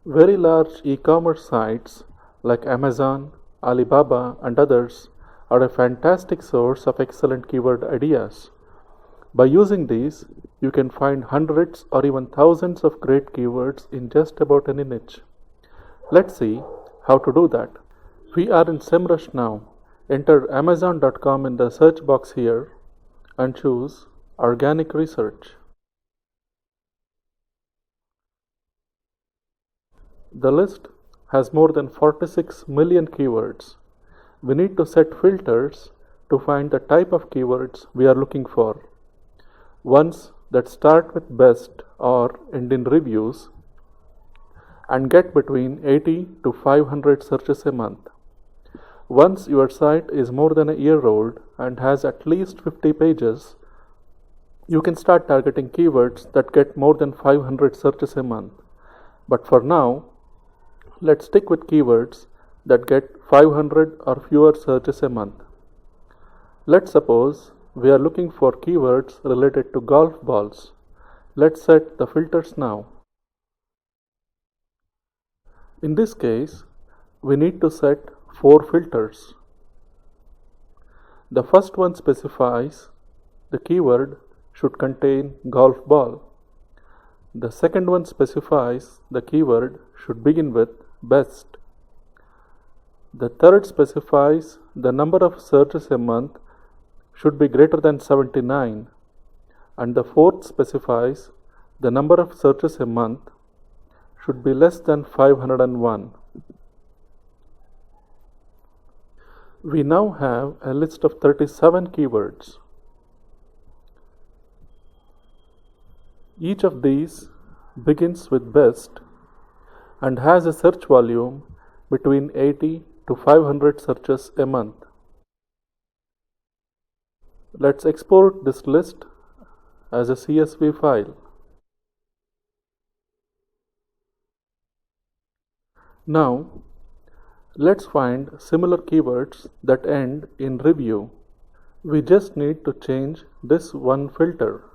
Very large e-commerce sites like Amazon, Alibaba, and others are a fantastic source of excellent keyword ideas. By using these, you can find hundreds or even thousands of great keywords in just about any niche. Let's see how to do that. We are in SEMrush now. Enter Amazon.com in the search box here and choose Organic Research. The list has more than 46 million keywords. We need to set filters to find the type of keywords we are looking for. Ones that start with best or end in reviews and get between 80 to 500 searches a month. Once your site is more than a year old and has at least 50 pages, you can start targeting keywords that get more than 500 searches a month. But for now, let's stick with keywords that get 500 or fewer searches a month. Let's suppose we are looking for keywords related to golf balls. Let's set the filters now. In this case, we need to set 4 filters. The first one specifies the keyword should contain golf ball. The second one specifies the keyword should begin with best. The third specifies the number of searches a month should be greater than 79, and the fourth specifies the number of searches a month should be less than 501. We now have a list of 37 keywords. Each of these begins with best and has a search volume between 80 to 500 searches a month. Let's export this list as a CSV file. Now, let's find similar keywords that end in review. We just need to change this one filter.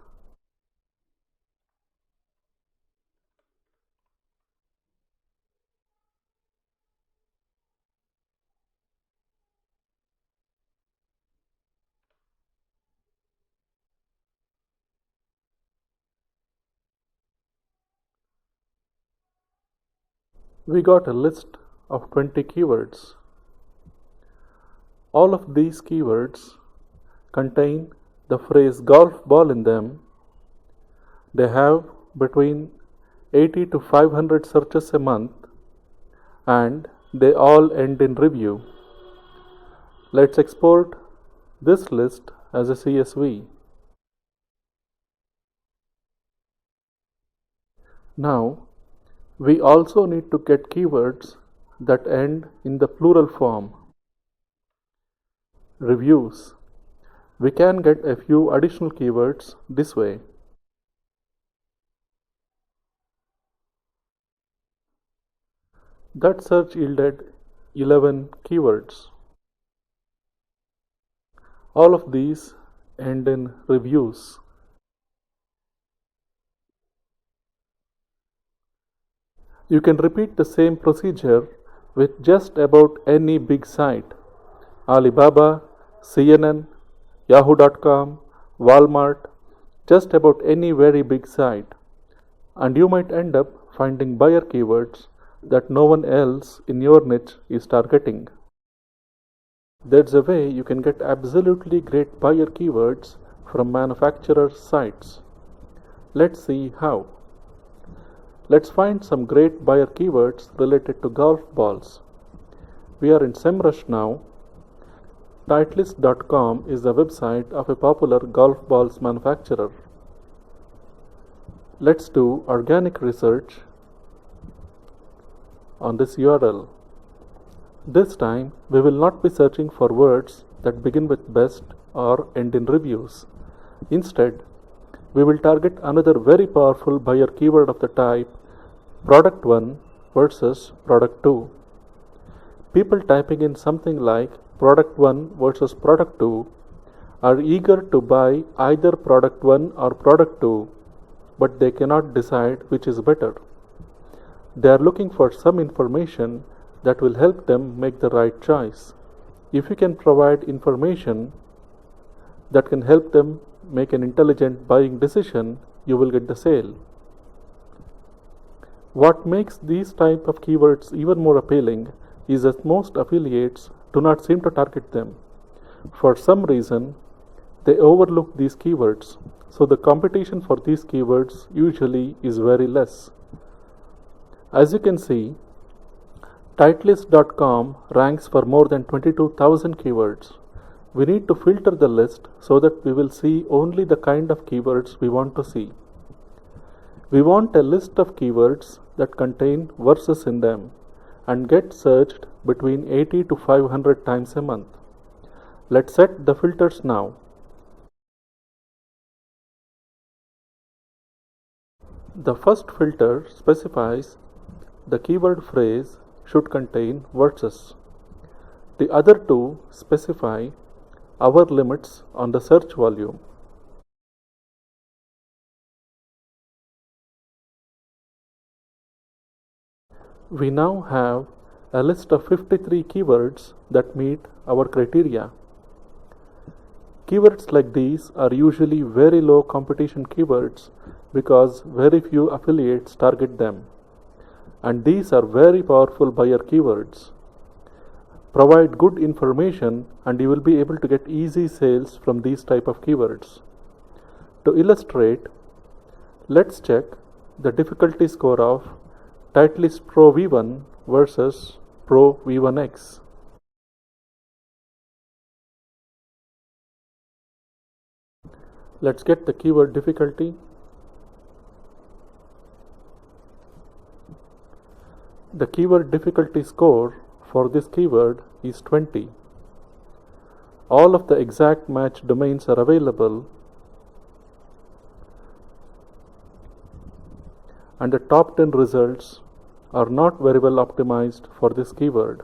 We got a list of 20 keywords. All of these keywords contain the phrase golf ball in them. They have between 80 to 500 searches a month and they all end in review. Let's export this list as a CSV. Now, we also need to get keywords that end in the plural form. Reviews. We can get a few additional keywords this way. That search yielded 11 keywords. All of these end in reviews. You can repeat the same procedure with just about any big site. Alibaba, CNN, Yahoo.com, Walmart, just about any very big site. And you might end up finding buyer keywords that no one else in your niche is targeting. There's a way you can get absolutely great buyer keywords from manufacturers' sites. Let's see how. Let's find some great buyer keywords related to golf balls. We are in SEMrush now. Titleist.com is the website of a popular golf balls manufacturer. Let's do organic research on this URL. This time, we will not be searching for words that begin with best or end in reviews. Instead, we will target another very powerful buyer keyword of the type Product 1 versus Product 2. People typing in something like Product 1 versus Product 2 are eager to buy either Product 1 or Product 2, but they cannot decide which is better. They are looking for some information that will help them make the right choice. If you can provide information that can help them make an intelligent buying decision, you will get the sale. What makes these type of keywords even more appealing is that most affiliates do not seem to target them. For some reason, they overlook these keywords, so the competition for these keywords usually is very less. As you can see, Titleist.com ranks for more than 22,000 keywords. We need to filter the list so that we will see only the kind of keywords we want to see. We want a list of keywords that contain verses in them and get searched between 80 to 500 times a month. Let's set the filters now. The first filter specifies the keyword phrase should contain verses. The other two specify our limits on the search volume. We now have a list of 53 keywords that meet our criteria. Keywords like these are usually very low competition keywords because very few affiliates target them. And these are very powerful buyer keywords. Provide good information and you will be able to get easy sales from these type of keywords. To illustrate, let's check the difficulty score of Titleist Pro V1 versus Pro V1X. Let's get the keyword difficulty. The keyword difficulty score for this keyword is 20. All of the exact match domains are available, and the top 10 results are not very well optimized for this keyword.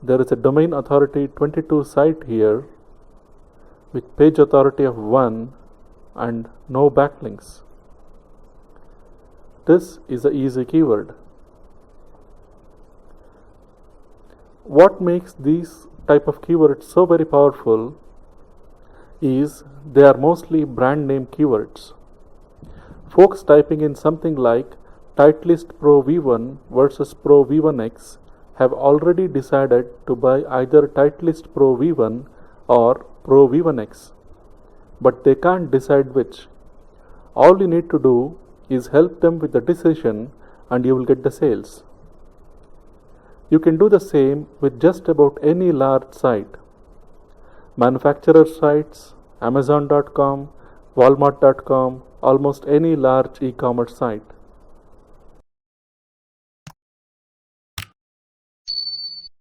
There is a domain authority 22 site here with page authority of 1 and no backlinks. This is an easy keyword. What makes these type of keywords so very powerful is they are mostly brand name keywords. Folks typing in something like Titleist Pro V1 versus Pro V1X have already decided to buy either Titleist Pro V1 or Pro V1X, but they can't decide which. All you need to do is help them with the decision and you will get the sales. You can do the same with just about any large site. Manufacturer sites, Amazon.com, Walmart.com, almost any large e-commerce site.